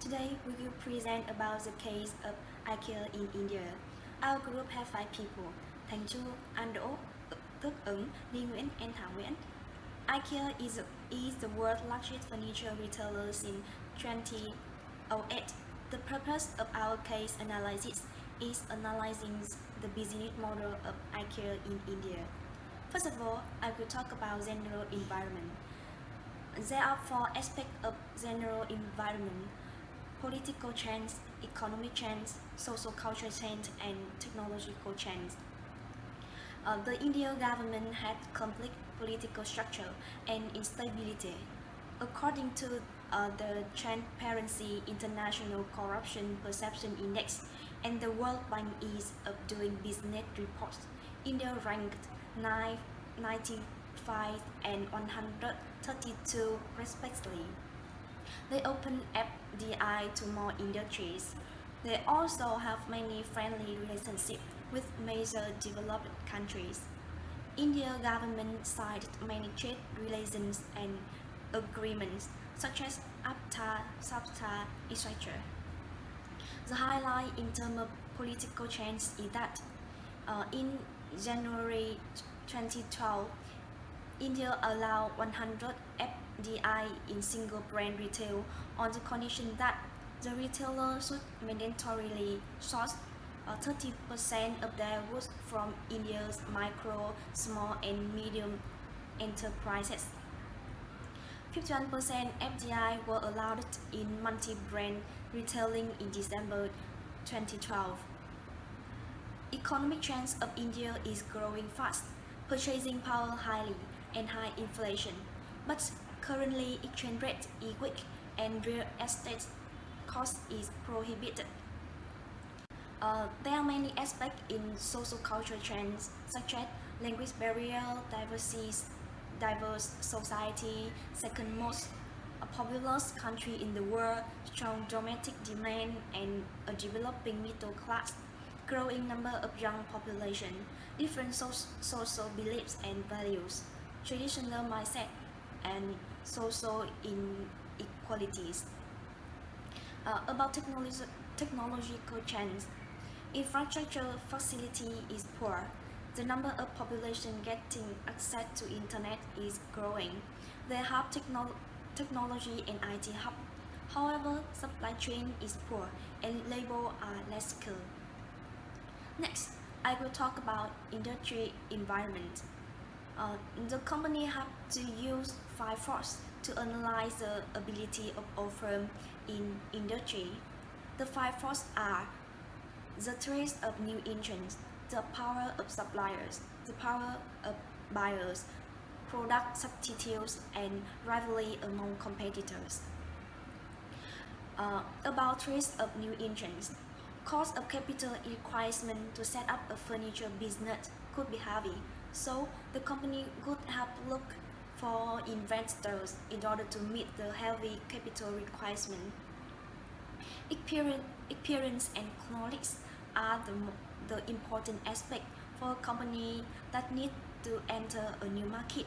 Today we will present about the case of IKEA in India. Our group has 5 people: Thanh Chu, Tuoc Ung, Nguyen, and Thao Nguyen. IKEA is the world's largest furniture retailer in 2008. The purpose of our case analysis is analyzing the business model of IKEA in India. First of all, I will talk about general environment. There are 4 aspects of general environment: political change, economic change, social cultural change, and technological change. The Indian government had complex political structure and instability. According to the Transparency International Corruption Perception Index and the World Bank Ease of Doing Business reports, India ranked 95 and 132 respectively. They open FDI to more industries. They also have many friendly relationships with major developed countries. India government signed many trade relations and agreements such as AFTA, SAFTA, etc. The highlight in terms of political change is that in January 2012, India allowed 100 FDI in single brand retail on the condition that the retailer should mandatorily source 30% of their goods from India's micro, small and medium enterprises. 51% FDI were allowed in multi-brand retailing in December 2012. Economic trends of India is growing fast, purchasing power highly and high inflation, but currently exchange rate is weak and real estate cost is prohibited. There are many aspects in social cultural trends such as language barrier, diverse society, second most populous country in the world, strong domestic demand and a developing middle class, growing number of young population, different social beliefs and values, traditional mindset, and social inequalities. About technological change, infrastructure facility is poor. The number of population getting access to internet is growing. They have technology and IT hub. However, supply chain is poor and labor are less skilled. Next, I will talk about industry environment. The company have to use 5 forces to analyze the ability of all firms in industry. The 5 forces are the threat of new entrants, the power of suppliers, the power of buyers, product substitutes, and rivalry among competitors. About threats of new entrants, cost of capital requirement to set up a furniture business could be heavy, so the company would have to look for investors in order to meet the heavy capital requirement. Experience and knowledge are the important aspect for a company that need to enter a new market.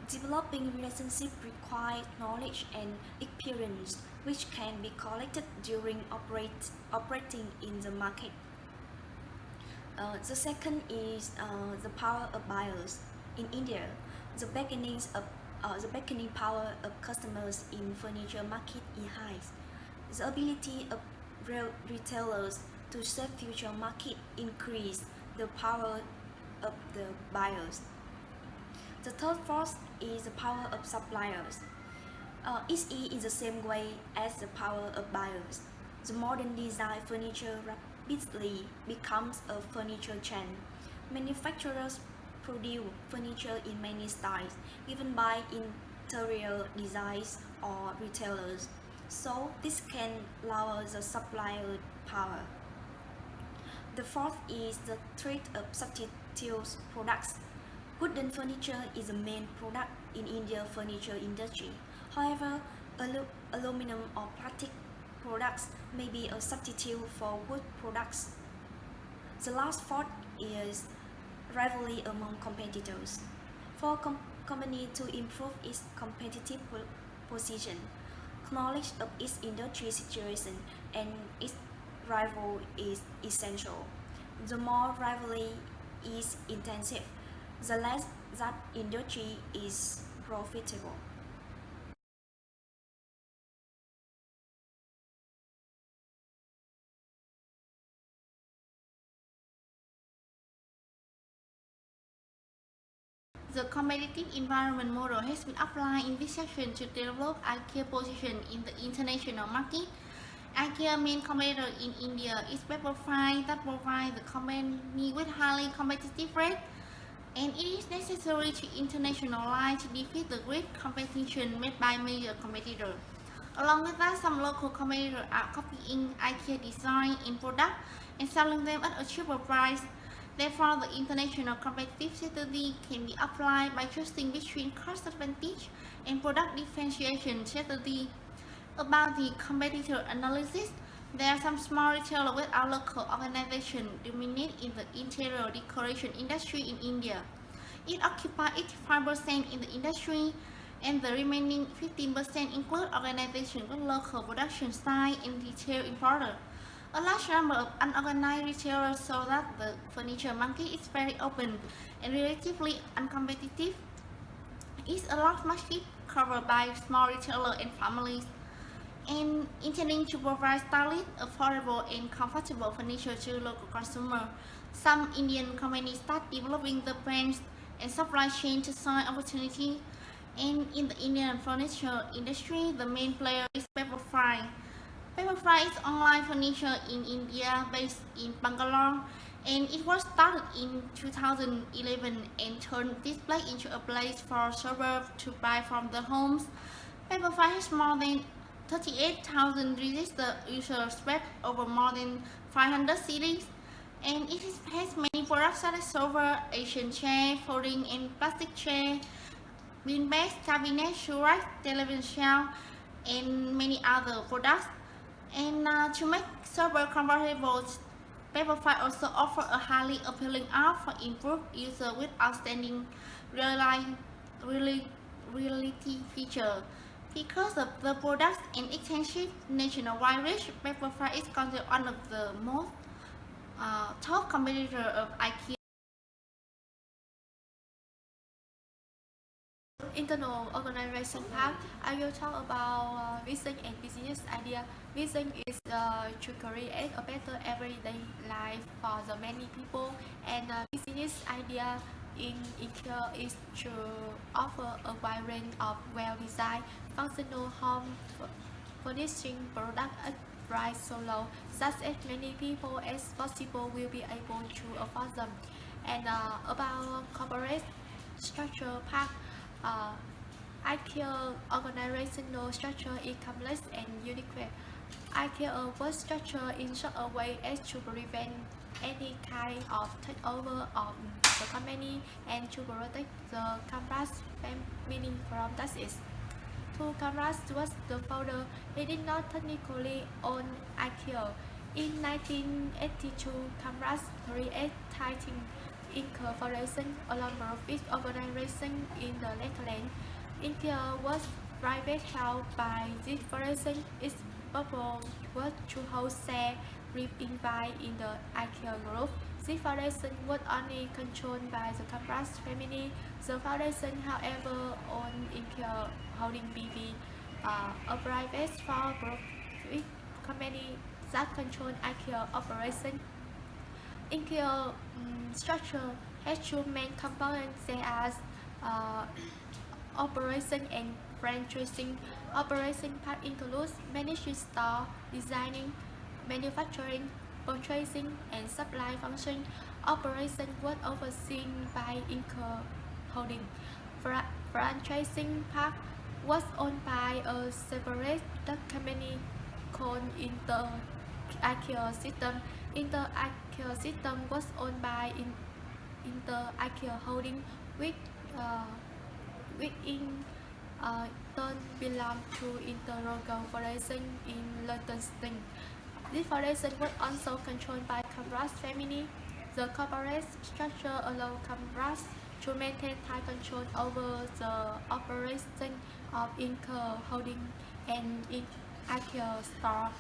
Developing relationship requires knowledge and experience which can be collected during operating in the market. The second is the power of buyers. In India, the bargaining power of customers in furniture market is high. The ability of retailers to serve future market increase the power of the buyers. The third force is the power of suppliers. It is in the same way as the power of buyers. The modern design furniture rapidly becomes a furniture chain. Manufacturers produce furniture in many styles, given by interior designers or retailers. So this can lower the supplier power. The fourth is the threat of substitute products. Wooden furniture is the main product in Indian furniture industry. However, aluminum or plastic products may be a substitute for wood products. The last fourth is rivalry among competitors. For company to improve its competitive position, Knowledge of its industry situation and its rival is essential. The more rivalry is intensive, the less that industry is profitable. The competitive environment model has been applied in this section to develop IKEA position in the international market. IKEA main competitor in India is Pepperfry that provides the company with highly competitive rate, and it is necessary to internationalize to defeat the great competition made by major competitors. Along with that, some local competitors are copying IKEA design and product and selling them at a cheaper price. Therefore, the international competitive strategy can be applied by choosing between cost advantage and product differentiation strategy. About the competitor analysis, there are some small retailers without local organization dominate in the interior decoration industry in India. It occupies 85% in the industry, and the remaining 15% include organizations with local production site and retail importer. A large number of unorganized retailers show that the furniture market is very open and relatively uncompetitive. It's a large market covered by small retailers and families, and intending to provide stylish, affordable, and comfortable furniture to local consumers. Some Indian companies start developing the brands and supply chain to seize opportunity. And in the Indian furniture industry, the main player is Pepperfry. Pepperfry is online furniture in India based in Bangalore, and it was started in 2011 and turned this place into a place for suburbs to buy from the homes. Pepperfry has more than 38,000 registered users spread over more than 500 cities, and it has many products such as sofa, Asian chair, folding and plastic chair, beanbags, cabinets, shoe racks, television shelf, and many other products. And to make server compatible, Pepperfry also offers a highly appealing app for improved user with outstanding reality feature. Because of the products and extensive nationwide reach, Pepperfry is considered one of the most top competitors of IKEA. Internal organization part, I will talk about vision and business idea. Vision is to create a better everyday life for the many people, and business idea in IKEA is to offer a wide range of well-designed, functional home furnishing products at price so low, such as many people as possible will be able to afford them. And about corporate structure part, IKEA organizational structure is complex and unique. IKEA was structured in such a way as to prevent any kind of takeover of the company and to protect the Kamras family from taxes. To Kamras was the founder. He did not technically own IKEA. In 1982, Kamras created Titan Inc. Foundation, a non-profit organization in the Netherlands. IKEA was private held by this foundation. Its purpose was to hold share reinvest in the IKEA group. This foundation was only controlled by the Kamras family. The foundation, however, owned IKEA Holding BV, a private for-profit company that controlled IKEA operation. IKEA structure has two main components. They are operation and franchising. Operation part includes managing store, designing, manufacturing, purchasing, and supply function. Operation was overseen by IKEA Holding. Franchising part was owned by a separate company called IKEA System. IKEA System was owned by IKEA Holding, which in turn belonged to Interrogal Foundation in Liechtenstein. This foundation was also controlled by Kamras family. The corporate structure allowed Kamras to maintain tight control over the operation of IKEA Holding. and in IKEA store.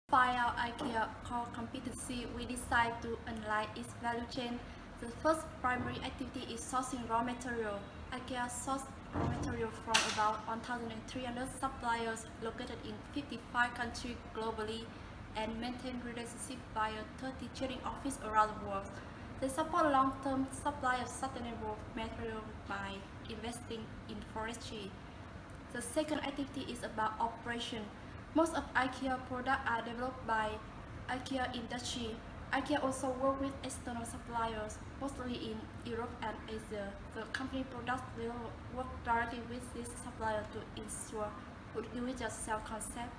Find out IKEA core competency, we decide to analyze its value chain. The first primary activity is sourcing raw material. IKEA sources raw material from about 1,300 suppliers located in 55 countries globally and maintain relationships via 30 trading offices around the world. They support long-term supply of sustainable material by investing in forestry. The second activity is about operation. Most of IKEA products are developed by IKEA industry. IKEA also works with external suppliers, mostly in Europe and Asia. The company products will work directly with this supplier to ensure do-it-yourself concept.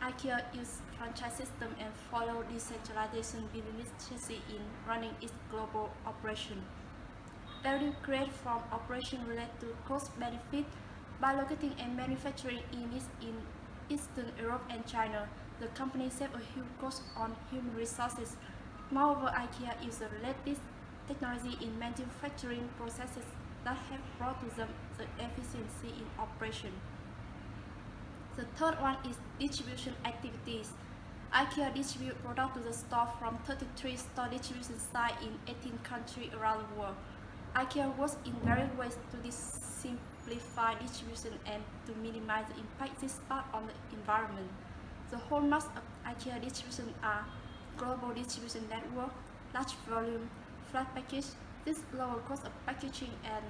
IKEA uses franchise system and follow decentralization business strategy in running its global operation. Value created from operation related to cost benefit by locating and manufacturing units in Eastern Europe and China. The company saves a huge cost on human resources. Moreover, IKEA uses the latest technology in manufacturing processes that have brought to them the efficiency in operation. The third one is distribution activities. IKEA distributes products to the store from 33 store distribution sites in 18 countries around the world. IKEA works in various ways to simplify distribution and to minimize the impact this part on the environment. The hallmarks of IKEA distribution are global distribution network, large volume, flat package. This lower cost of packaging and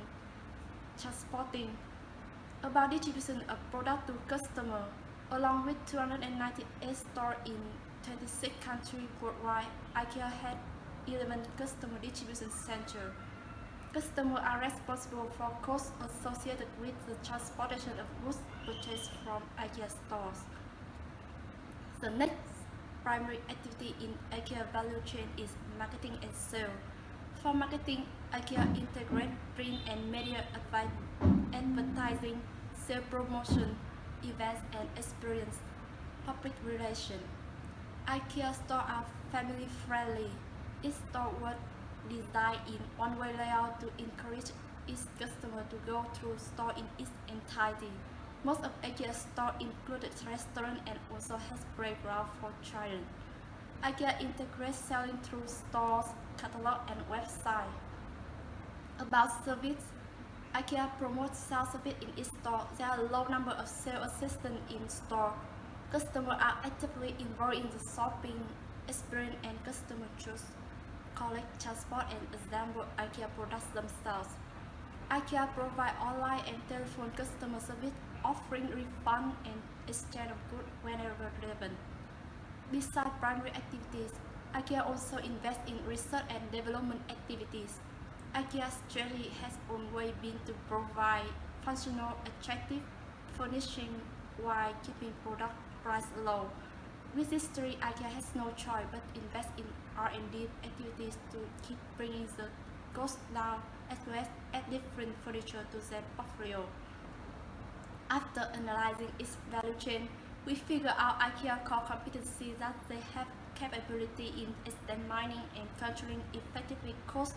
transporting. About distribution of product to customer. Along with 298 stores in 26 countries worldwide, IKEA has 11 customer distribution centers. Customers are responsible for costs associated with the transportation of goods purchased from IKEA stores. The next primary activity in IKEA value chain is marketing and sales. For marketing, IKEA integrates print and media advertising, sales promotion, events and experience, public relations. IKEA stores are family friendly. Its store was designed in one-way layout to encourage its customers to go through store in its entirety. Most of IKEA stores included restaurants and also has playground for children. IKEA integrates selling through stores, catalog and website. About service, IKEA promotes self-service in its store. There are a low number of sales assistants in store. Customers are actively involved in the shopping experience and customer choose, collect, transport and assemble IKEA products themselves. IKEA provides online and telephone customer service, offering refund and exchange of goods whenever relevant. Besides primary activities, IKEA also invests in research and development activities. IKEA's strategy has always been to provide functional, attractive furnishing while keeping product price low. With this strategy, IKEA has no choice but invest in R&D activities to keep bringing the cost down as well as add different furniture to their portfolio. After analyzing its value chain, we figure out IKEA core competency that they have capability in examining and controlling effectively costs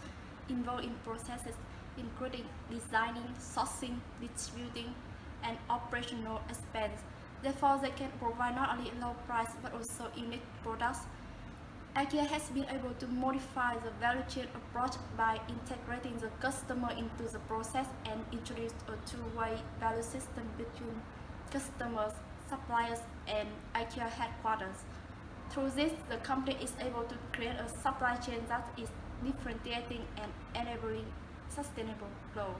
involved in processes including designing, sourcing, distributing, and operational expense. Therefore, they can provide not only low price but also unique products. IKEA has been able to modify the value chain approach by integrating the customer into the process and introduce a two-way value system between customers, suppliers, and IKEA headquarters. Through this, the company is able to create a supply chain that is differentiating and enabling sustainable growth.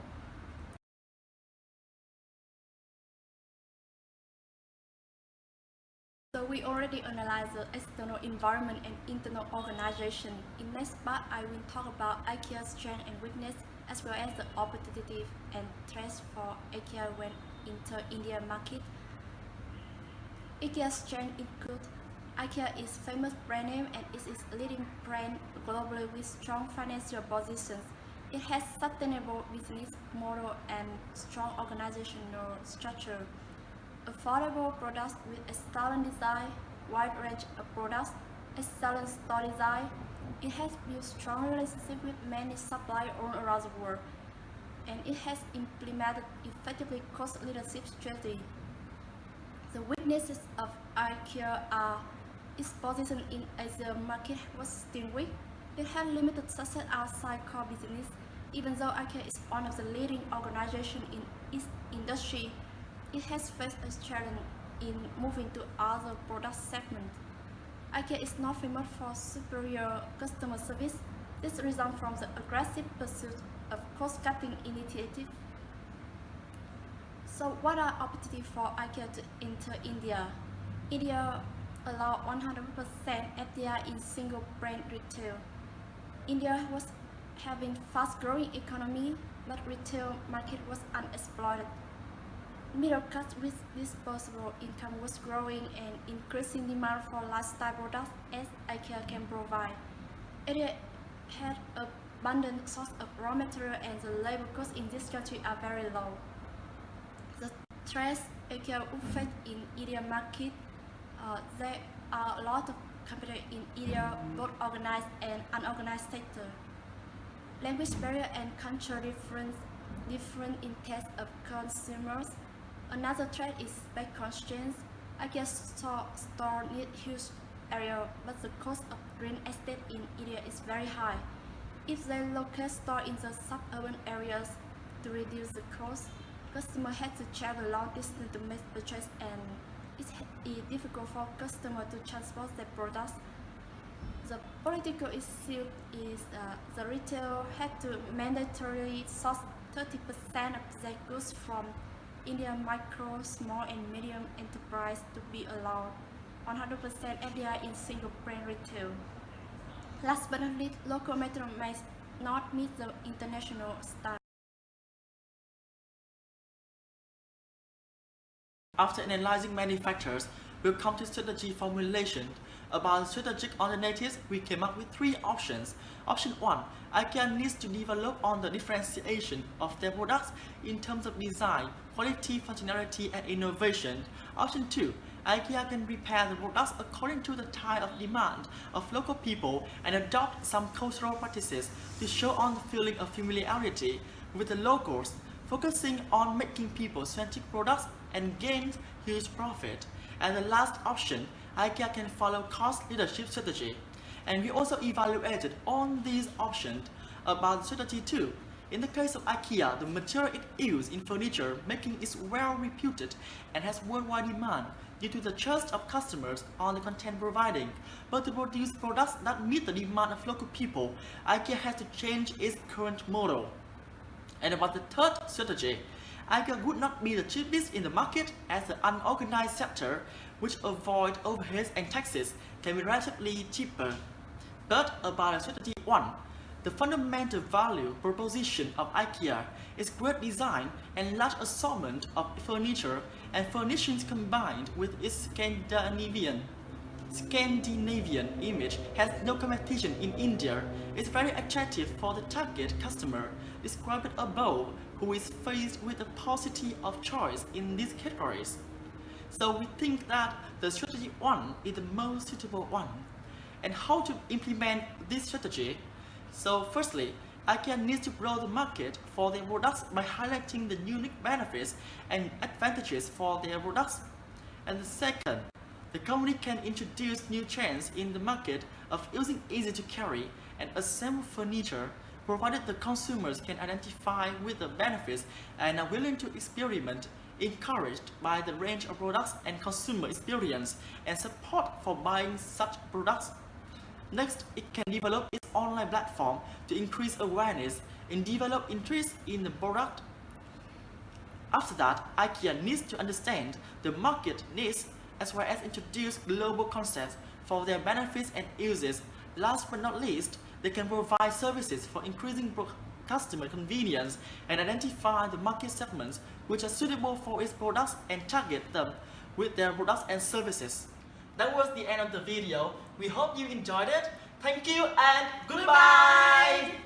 So we already analyzed the external environment and internal organization. In next part, I will talk about IKEA's strength and weakness as well as the opportunity and threats for IKEA when enter Indian market. IKEA's strength include IKEA is famous brand name and it is a leading brand globally with strong financial positions. It has sustainable business model and strong organizational structure. Affordable products with excellent design, wide range of products, excellent store design. It has built strong relationships with many suppliers all around the world. and it has implemented effectively cost leadership strategy. The weaknesses of IKEA are its position in Asia market was still weak. It had limited success outside core business. Even though IKEA is one of the leading organizations in its industry, it has faced a challenge in moving to other product segments. IKEA is not famous for superior customer service. This results from the aggressive pursuit of cost-cutting initiatives. So what are opportunities for IKEA to enter India? India allows 100% FDI in single brand retail. India was having fast-growing economy, but retail market was unexploited. Middle class with disposable income was growing and increasing demand for lifestyle products as IKEA can provide. India had abundant source of raw material and the labor costs in this country are very low. The threats IKEA would face in Indian market, there are a lot of competitors in India, both organized and unorganized sector. Language barrier and cultural different in taste of consumers. Another threat is space constraints. IKEA store need huge area, but the cost of real estate in India is very high. If they locate store in the suburban areas to reduce the cost, customers have to travel long distance to make purchase, and it's difficult for customers to transport their products. The political issue is the retail had to mandatorily source 30% of their goods from Indian micro, small and medium enterprise to be allowed 100% FDI in single brand retail. Last but not least, local material may not meet the international standard. After analyzing many factors, we'll come to strategy formulation. About strategic alternatives, we came up with 3 options. Option 1. IKEA needs to develop on the differentiation of their products in terms of design, quality, functionality, and innovation. Option 2. IKEA can prepare the products according to the type of demand of local people and adopt some cultural practices to show on the feeling of familiarity with the locals, focusing on making people-centric products and gain huge profit. And the last option, IKEA can follow cost leadership strategy. And we also evaluated on these options about strategy 2. In the case of IKEA, the material it uses in furniture making is well reputed and has worldwide demand due to the trust of customers on the content providing. But to produce products that meet the demand of local people, IKEA has to change its current model. And about the third strategy, IKEA would not be the cheapest in the market as the unorganized sector, which avoid overheads and taxes, can be relatively cheaper. But about strategy 1, the fundamental value proposition of IKEA is great design and large assortment of furniture and furnishings combined with its Scandinavian image has no competition in India. It's very attractive for the target customer described above, who is faced with a paucity of choice in these categories. So we think that the strategy 1 is the most suitable one. And how to implement this strategy? So firstly, IKEA needs to grow the market for their products by highlighting the unique benefits and advantages for their products. And the second, the company can introduce new trends in the market of using easy to carry and assemble furniture, provided the consumers can identify with the benefits and are willing to experiment, encouraged by the range of products and consumer experience and support for buying such products. Next, it can develop its online platform to increase awareness and develop interest in the product. After that, IKEA needs to understand the market needs as well as introduce global concepts for their benefits and uses. Last but not least, they can provide services for increasing customer convenience and identify the market segments which are suitable for its products and target them with their products and services. That was the end of the video. We hope you enjoyed it. Thank you and goodbye!